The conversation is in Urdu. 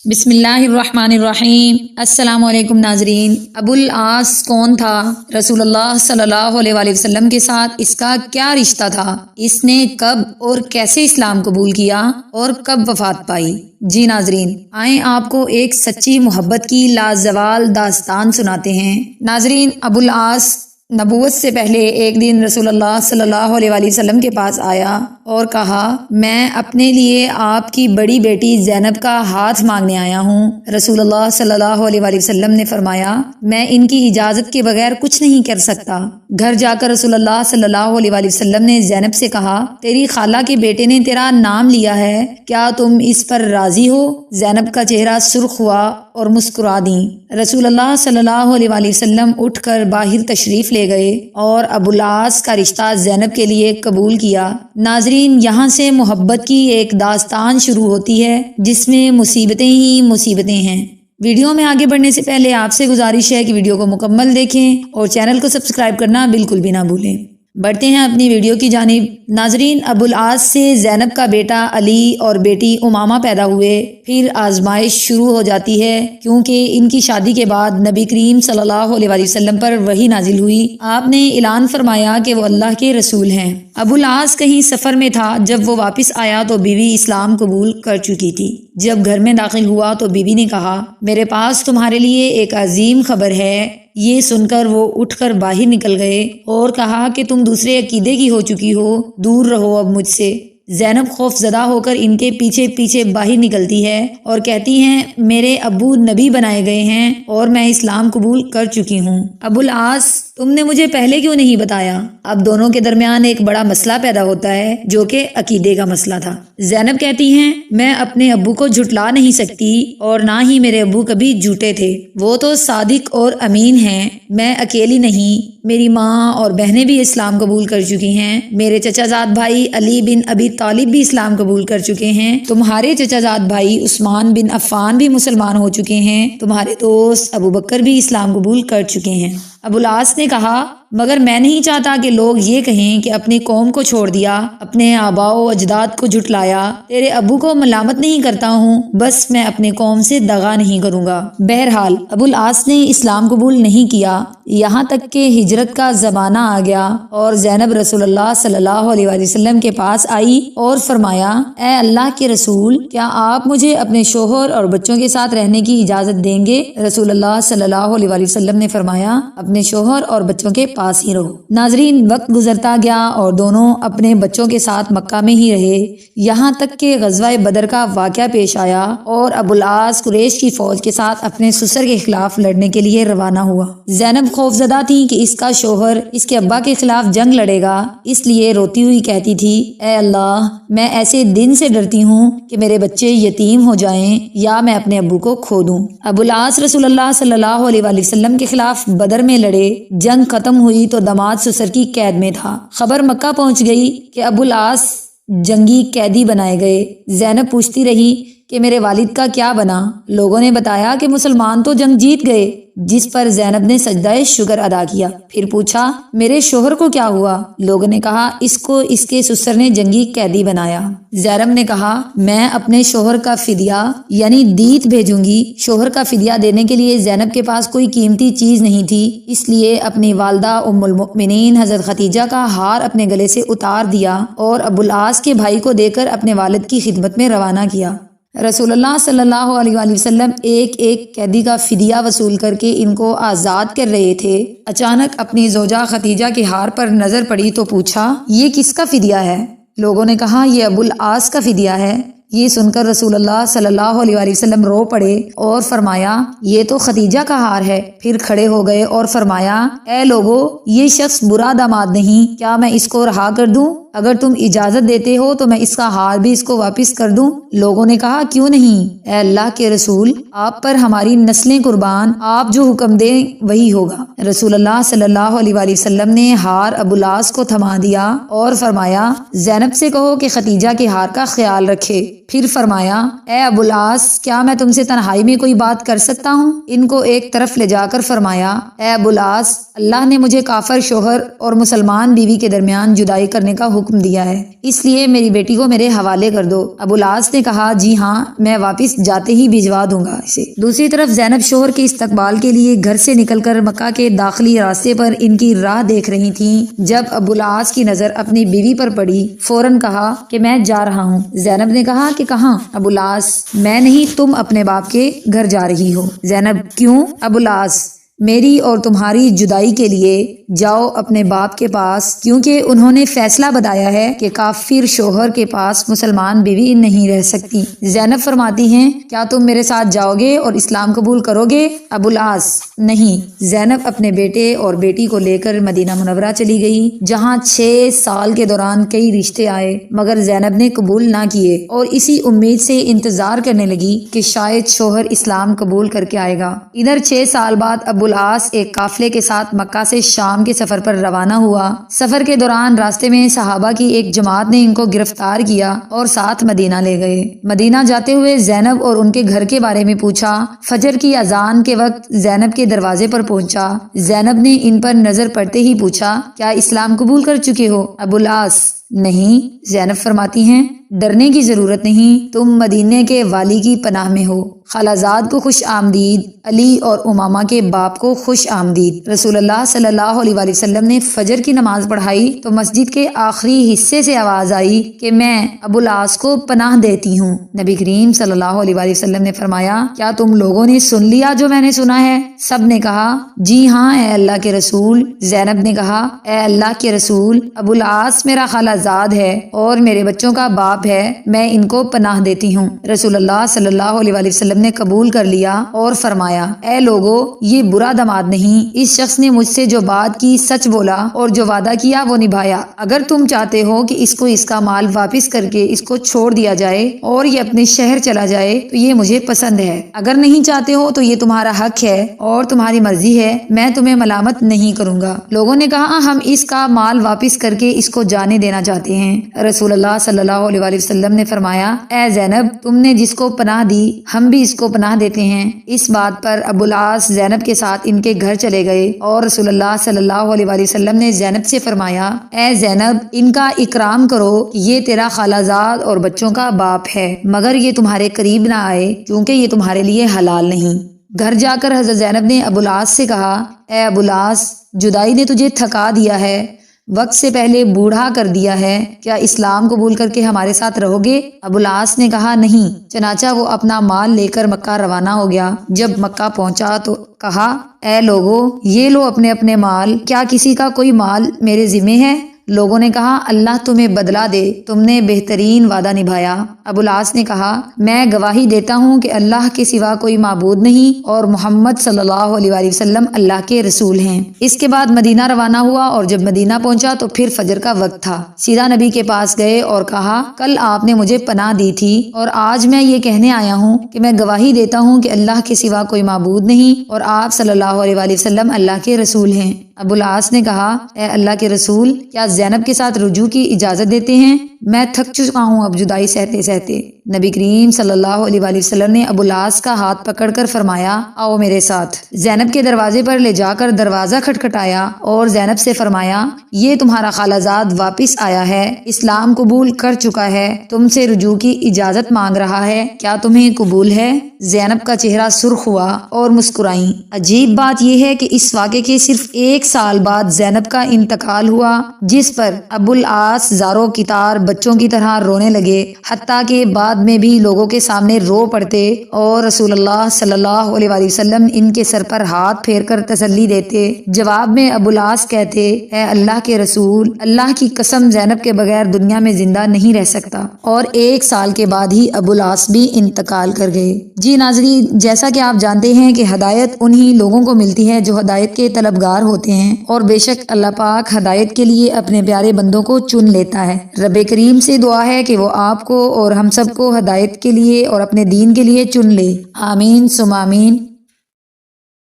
بسم اللہ الرحمن الرحیم۔ السلام علیکم ناظرین۔ ابو العاص کون تھا؟ رسول اللہ صلی اللہ علیہ وآلہ وسلم کے ساتھ اس کا کیا رشتہ تھا؟ اس نے کب اور کیسے اسلام قبول کیا اور کب وفات پائی؟ جی ناظرین، آئیں آپ کو ایک سچی محبت کی لازوال داستان سناتے ہیں۔ ناظرین، ابو العاص نبوت سے پہلے ایک دن رسول اللہ صلی اللہ علیہ وآلہ وسلم کے پاس آیا اور کہا، میں اپنے لیے آپ کی بڑی بیٹی زینب کا ہاتھ مانگنے آیا ہوں۔ رسول اللہ صلی اللہ علیہ وآلہ وسلم نے فرمایا، میں ان کی اجازت کے بغیر کچھ نہیں کر سکتا۔ گھر جا کر رسول اللہ صلی اللہ علیہ وآلہ وسلم نے زینب سے کہا، تیری خالہ کے بیٹے نے تیرا نام لیا ہے، کیا تم اس پر راضی ہو؟ زینب کا چہرہ سرخ ہوا اور مسکرا دیں۔ رسول اللہ صلی اللہ علیہ وآلہ وسلم اٹھ کر باہر تشریف لے گئے اور ابو العاص کا رشتہ زینب کے لیے قبول کیا۔ ناظرین، یہاں سے محبت کی ایک داستان شروع ہوتی ہے جس میں مصیبتیں ہی مصیبتیں ہیں۔ ویڈیو میں آگے بڑھنے سے پہلے آپ سے گزارش ہے کہ ویڈیو کو مکمل دیکھیں اور چینل کو سبسکرائب کرنا بالکل بھی نہ بھولیں۔ بڑھتے ہیں اپنی ویڈیو کی جانب۔ ناظرین، ابو العاص سے زینب کا بیٹا علی اور بیٹی امامہ پیدا ہوئے۔ پھر آزمائش شروع ہو جاتی ہے، کیونکہ ان کی شادی کے بعد نبی کریم صلی اللہ علیہ وآلہ وسلم پر وحی نازل ہوئی۔ آپ نے اعلان فرمایا کہ وہ اللہ کے رسول ہیں۔ ابو العاص کہیں سفر میں تھا، جب وہ واپس آیا تو بیوی اسلام قبول کر چکی تھی۔ جب گھر میں داخل ہوا تو بیوی نے کہا، میرے پاس تمہارے لیے ایک عظیم خبر ہے۔ یہ سن کر وہ اٹھ کر باہر نکل گئے اور کہا کہ تم دوسرے عقیدے کی ہو چکی ہو، دور رہو اب مجھ سے۔ زینب خوف زدہ ہو کر ان کے پیچھے پیچھے باہر نکلتی ہے اور کہتی ہیں، میرے ابو نبی بنائے گئے ہیں اور میں اسلام قبول کر چکی ہوں۔ ابو العاص، تم نے مجھے پہلے کیوں نہیں بتایا؟ اب دونوں کے درمیان ایک بڑا مسئلہ پیدا ہوتا ہے جو کہ عقیدے کا مسئلہ تھا۔ زینب کہتی ہیں، میں اپنے ابو کو جھٹلا نہیں سکتی اور نہ ہی میرے ابو کبھی جھوٹے تھے، وہ تو صادق اور امین ہیں۔ میں اکیلی نہیں، میری ماں اور بہنیں بھی اسلام قبول کر چکی ہیں، میرے چچا زاد بھائی علی بن ابی طالب بھی اسلام قبول کر چکے ہیں، تمہارے چچا زاد بھائی عثمان بن عفان بھی مسلمان ہو چکے ہیں، تمہارے دوست ابو بکر بھی اسلام قبول کر چکے ہیں۔ ابو العاص نے کہا، مگر میں نہیں چاہتا کہ لوگ یہ کہیں کہ اپنی قوم کو چھوڑ دیا، اپنے آباء و اجداد کو جھٹلایا۔ تیرے ابو کو ملامت نہیں کرتا ہوں، بس میں اپنے قوم سے دغا نہیں کروں گا۔ بہرحال ابو العاص نے اسلام قبول نہیں کیا، یہاں تک کہ ہجرت کا زمانہ آ گیا اور زینب رسول اللہ صلی اللہ علیہ وآلہ وسلم کے پاس آئی اور فرمایا، اے اللہ کے رسول، کیا آپ مجھے اپنے شوہر اور بچوں کے ساتھ رہنے کی اجازت دیں گے؟ رسول اللہ صلی اللہ علیہ وآلہ وسلم نے فرمایا، اپنے شوہر اور بچوں کے پاس ہی رہو۔ ناظرین، وقت گزرتا گیا اور دونوں اپنے بچوں کے ساتھ مکہ میں ہی رہے، یہاں تک کہ غزوہ بدر کا واقعہ پیش آیا اور ابو العاص قریش کی فوج کے ساتھ اپنے سسر کے خلاف لڑنے کے لیے روانہ ہوا۔ زینب خوفزدہ تھی کہ اس کا شوہر اس کے ابا کے خلاف جنگ لڑے گا، اس لیے روتی ہوئی کہتی تھی، اے اللہ، میں ایسے دن سے ڈرتی ہوں کہ میرے بچے یتیم ہو جائیں یا میں اپنے ابو کو کھو دوں۔ ابو العاص رسول اللہ صلی اللہ علیہ وآلہ وسلم کے خلاف بدر میں لڑے، جنگ ختم ہوئی تو داماد سسر کی قید میں تھا۔ خبر مکہ پہنچ گئی کہ ابو العاص جنگی قیدی بنائے گئے۔ زینب پوچھتی رہی کہ میرے والد کا کیا بنا؟ لوگوں نے بتایا کہ مسلمان تو جنگ جیت گئے، جس پر زینب نے سجدہ شکر ادا کیا۔ پھر پوچھا، میرے شوہر کو کیا ہوا؟ لوگوں نے کہا، اس کو اس کے سسر نے جنگی قیدی بنایا۔ زینب نے کہا، میں اپنے شوہر کا فدیہ یعنی دیت بھیجوں گی۔ شوہر کا فدیہ دینے کے لیے زینب کے پاس کوئی قیمتی چیز نہیں تھی، اس لیے اپنی والدہ ام المؤمنین حضرت خدیجہ کا ہار اپنے گلے سے اتار دیا اور ابو العاص کے بھائی کو دے کر اپنے والد کی خدمت میں روانہ کیا۔ رسول اللہ صلی اللہ علیہ وآلہ وسلم ایک ایک قیدی کا فدیہ وصول کر کے ان کو آزاد کر رہے تھے۔ اچانک اپنی زوجہ خدیجہ کے ہار پر نظر پڑی تو پوچھا، یہ کس کا فدیہ ہے؟ لوگوں نے کہا، یہ ابو العاص کا فدیہ ہے۔ یہ سن کر رسول اللہ صلی اللہ علیہ وآلہ وسلم رو پڑے اور فرمایا، یہ تو خدیجہ کا ہار ہے۔ پھر کھڑے ہو گئے اور فرمایا، اے لوگو، یہ شخص برا داماد نہیں، کیا میں اس کو رہا کر دوں؟ اگر تم اجازت دیتے ہو تو میں اس کا ہار بھی اس کو واپس کر دوں۔ لوگوں نے کہا، کیوں نہیں؟ اے اللہ کے رسول، آپ پر ہماری نسلیں قربان، آپ جو حکم دیں وہی ہوگا۔ رسول اللہ صلی اللہ علیہ وآلہ وسلم نے ہار ابو العاص کو تھما دیا اور فرمایا، زینب سے کہو کہ خدیجہ کے ہار کا خیال رکھے۔ پھر فرمایا اے ابو العاص کیا میں تم سے تنہائی میں کوئی بات کر سکتا ہوں؟ ان کو ایک طرف لے جا کر فرمایا اے ابو العاص اللہ نے مجھے کافر شوہر اور مسلمان بیوی کے درمیان جدائی کرنے کا حکم دیا ہے، اس لیے میری بیٹی کو میرے حوالے کر دو۔ ابو العاص نے کہا جی ہاں میں واپس جاتے ہی بھجوا دوں گا اسے۔ دوسری طرف زینب شوہر کے استقبال کے لیے گھر سے نکل کر مکہ کے داخلی راستے پر ان کی راہ دیکھ رہی تھیں۔ جب ابو العاص کی نظر اپنی بیوی پر پڑی فوراً کہا کہ میں جا رہا ہوں۔ زینب نے کہا کہ کہاں؟ ابو العاص میں نہیں، تم اپنے باپ کے گھر جا رہی ہو۔ زینب کیوں؟ ابو العاص میری اور تمہاری جدائی کے لیے جاؤ اپنے باپ کے پاس، کیونکہ انہوں نے فیصلہ بتایا ہے کہ کافر شوہر کے پاس مسلمان بیوی نہیں رہ سکتی۔ زینب فرماتی ہیں کیا تم میرے ساتھ جاؤ گے اور اسلام قبول کرو گے؟ ابو العاص نہیں۔ زینب اپنے بیٹے اور بیٹی کو لے کر مدینہ منورہ چلی گئی، جہاں 6 سال کے دوران کئی رشتے آئے مگر زینب نے قبول نہ کیے اور اسی امید سے انتظار کرنے لگی کہ شاید شوہر اسلام قبول کر کے آئے گا۔ ادھر 6 سال بعد ابو العاص ایک قافلے کے ساتھ مکہ سے شام کے سفر پر روانہ ہوا۔ سفر کے دوران راستے میں صحابہ کی ایک جماعت نے ان کو گرفتار کیا اور ساتھ مدینہ لے گئے۔ مدینہ جاتے ہوئے زینب اور ان کے گھر کے بارے میں پوچھا۔ فجر کی اذان کے وقت زینب کے دروازے پر پہنچا۔ زینب نے ان پر نظر پڑتے ہی پوچھا کیا اسلام قبول کر چکے ہو؟ ابو العاص نہیں۔ زینب فرماتی ہیں ڈرنے کی ضرورت نہیں، تم مدینے کے والی کی پناہ میں ہو۔ خالہ زاد کو خوش آمدید، علی اور امامہ کے باپ کو خوش آمدید۔ رسول اللہ صلی اللہ علیہ وآلہ وسلم نے فجر کی نماز پڑھائی تو مسجد کے آخری حصے سے آواز آئی کہ میں ابو العاص کو پناہ دیتی ہوں۔ نبی کریم صلی اللہ علیہ وآلہ وسلم نے فرمایا کیا تم لوگوں نے سن لیا جو میں نے سنا ہے؟ سب نے کہا جی ہاں اے اللہ کے رسول۔ زینب نے کہا اے اللہ کے رسول ابو العاص میرا خالہ زاد ہے اور میرے بچوں کا باپ ہے، میں ان کو پناہ دیتی ہوں۔ رسول اللہ صلی اللہ علیہ وآلہ وسلم نے قبول کر لیا اور فرمایا اے لوگو یہ برا داماد نہیں، اس شخص نے مجھ سے جو بات کی سچ بولا اور جو وعدہ کیا وہ نبھایا۔ اگر تم چاہتے ہو کہ اس کو اس کا مال واپس کر کے اس کو چھوڑ دیا جائے اور یہ اپنے شہر چلا جائے تو یہ مجھے پسند ہے، اگر نہیں چاہتے ہو تو یہ تمہارا حق ہے اور تمہاری مرضی ہے، میں تمہیں ملامت نہیں کروں گا۔ لوگوں نے کہا ہم اس کا مال واپس کر کے اس کو جانے دینا چاہتے ہیں۔ رسول اللہ صلی اللہ علیہ وآلہ وسلم نے فرمایا اے زینب تم نے جس کو پناہ دی ہم بھی اس کو پناہ دیتے ہیں۔ اس بات پر ابو العاص زینب کے ساتھ ان کے گھر چلے گئے اور رسول اللہ صلی اللہ علیہ وآلہ وسلم نے زینب سے فرمایا اے زینب ان کا اکرام کرو، یہ تیرا خالہ زاد اور بچوں کا باپ ہے، مگر یہ تمہارے قریب نہ آئے کیونکہ یہ تمہارے لیے حلال نہیں۔ گھر جا کر حضرت زینب نے ابو العاص سے کہا اے ابو العاص جدائی نے تجھے تھکا دیا ہے، وقت سے پہلے بوڑھا کر دیا ہے، کیا اسلام قبول کر کے ہمارے ساتھ رہو گے؟ ابو العاص نے کہا نہیں۔ چنانچہ وہ اپنا مال لے کر مکہ روانہ ہو گیا۔ جب مکہ پہنچا تو کہا اے لوگو یہ لو اپنے اپنے مال، کیا کسی کا کوئی مال میرے ذمہ ہے؟ لوگوں نے کہا اللہ تمہیں بدلہ دے، تم نے بہترین وعدہ نبھایا۔ ابو العاص نے کہا میں گواہی دیتا ہوں کہ اللہ کے سوا کوئی معبود نہیں اور محمد صلی اللہ علیہ وآلہ وسلم اللہ کے رسول ہیں۔ اس کے بعد مدینہ روانہ ہوا اور جب مدینہ پہنچا تو پھر فجر کا وقت تھا۔ سیدھا نبی کے پاس گئے اور کہا کل آپ نے مجھے پناہ دی تھی اور آج میں یہ کہنے آیا ہوں کہ میں گواہی دیتا ہوں کہ اللہ کے سوا کوئی معبود نہیں اور آپ صلی اللہ علیہ وآلہ وسلم اللہ کے رسول ہیں۔ ابو العاص نے کہا اے اللہ کے رسول کیا زینب کے ساتھ رجوع کی اجازت دیتے ہیں؟ میں تھک چکا ہوں اب جدائی سہتے سہتے۔ نبی کریم صلی اللہ علیہ وآلہ وسلم نے ابو العاص کا ہاتھ پکڑ کر فرمایا آؤ میرے ساتھ۔ زینب کے دروازے پر لے جا کر دروازہ کھٹکھٹایا اور زینب سے فرمایا یہ تمہارا خالہ زاد واپس آیا ہے، اسلام قبول کر چکا ہے، تم سے رجوع کی اجازت مانگ رہا ہے، کیا تمہیں قبول ہے؟ زینب کا چہرہ سرخ ہوا اور مسکرائیں۔ عجیب بات یہ ہے کہ اس واقعے کے صرف 1 سال بعد زینب کا انتقال ہوا، جس پر ابو العاص زاروں کی طار بچوں کی طرح رونے لگے، حتیٰ کہ بعد میں بھی لوگوں کے سامنے رو پڑتے اور رسول اللہ صلی اللہ علیہ وآلہ وسلم ان کے سر پر ہاتھ پھیر کر تسلی دیتے۔ جواب میں ابو العاص کہتے اے اللہ کے رسول اللہ کی قسم زینب کے بغیر دنیا میں زندہ نہیں رہ سکتا، اور 1 سال کے بعد ہی ابو العاص بھی انتقال کر گئے۔ جی ناظرین جیسا کہ آپ جانتے ہیں کہ ہدایت انہی لوگوں کو ملتی ہے جو ہدایت کے طلبگار ہوتے ہیں، اور بے شک اللہ پاک ہدایت کے لیے اپنے پیارے بندوں کو چن لیتا ہے۔ رب کریم سے دعا ہے کہ وہ آپ کو اور ہم سب کو ہدایت کے لیے اور اپنے دین کے لیے چن لے، آمین ثم آمین۔